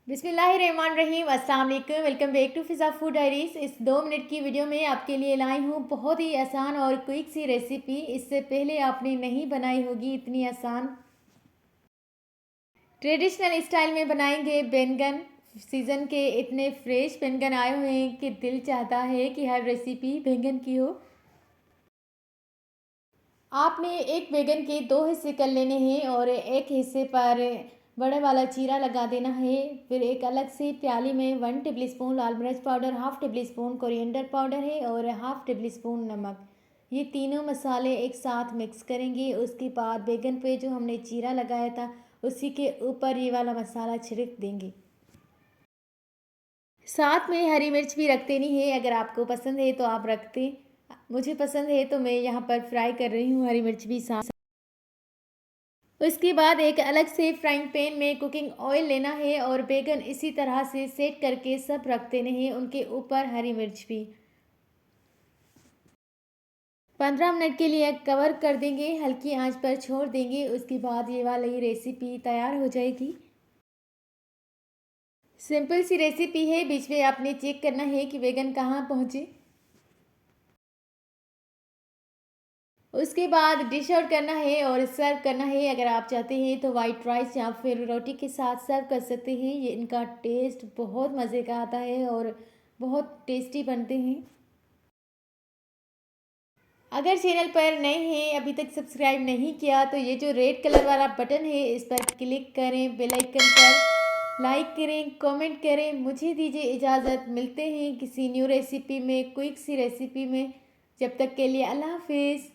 बिस्मिल्लाहिर्रहमानिर्रहीम, अस्सलाम वालेकुम। Welcome back to Fiza food diaries. इस 2 मिनट की वीडियो में आपके लिए लाई हूँ बहुत ही आसान और क्विक सी रेसिपी। इससे पहले आपने नहीं बनाई होगी इतनी आसान। ट्रेडिशनल स्टाइल में बनाएंगे बैंगन। सीज़न के इतने फ्रेश बैंगन आए हुए हैं कि दिल चाहता है कि हर रेसिपी बैंगन की हो। आपने एक बैंगन के 2 हिस्से कर लेने हैं और एक हिस्से पर बड़े वाला चीरा लगा देना है। फिर एक अलग से प्याली में 1 टेबल स्पून लाल मिर्च powder, half table spoon coriander powder है और हाफ़ टेबल स्पून नमक। ये तीनों मसाले एक साथ मिक्स करेंगे। उसके बाद बैंगन पे जो हमने चीरा लगाया था उसी के ऊपर ये वाला मसाला छिड़क देंगे। साथ में हरी मिर्च भी रख देनी है, अगर आपको पसंद है तो आप रख दें। मुझे पसंद है तो मैं यहाँ पर फ्राई कर रही हूँ हरी मिर्च भी साथ। उसके बाद एक अलग से फ्राइंग पैन में कुकिंग ऑयल लेना है और बैंगन इसी तरह से सेट करके सब रख देने हैं, उनके ऊपर हरी मिर्च भी। 15 मिनट के लिए कवर कर देंगे, हल्की आंच पर छोड़ देंगे। उसके बाद ये वाली रेसिपी तैयार हो जाएगी। सिंपल सी रेसिपी है, बीच में आपने चेक करना है कि बैंगन कहाँ पहुँचे। उसके बाद डिश आउट करना है और सर्व करना है। अगर आप चाहते हैं तो वाइट राइस या फिर रोटी के साथ सर्व कर सकते हैं। ये इनका टेस्ट बहुत मज़े का आता है और बहुत टेस्टी बनते हैं। अगर चैनल पर नए हैं, अभी तक सब्सक्राइब नहीं किया, तो ये जो रेड कलर वाला बटन है इस पर क्लिक करें, बेल आइकन पर लाइक करें, कमेंट करें। मुझे दीजिए इजाज़त, मिलते हैं किसी न्यू रेसिपी में, क्विक सी रेसिपी में। जब तक के लिए अल्लाह हाफिज़।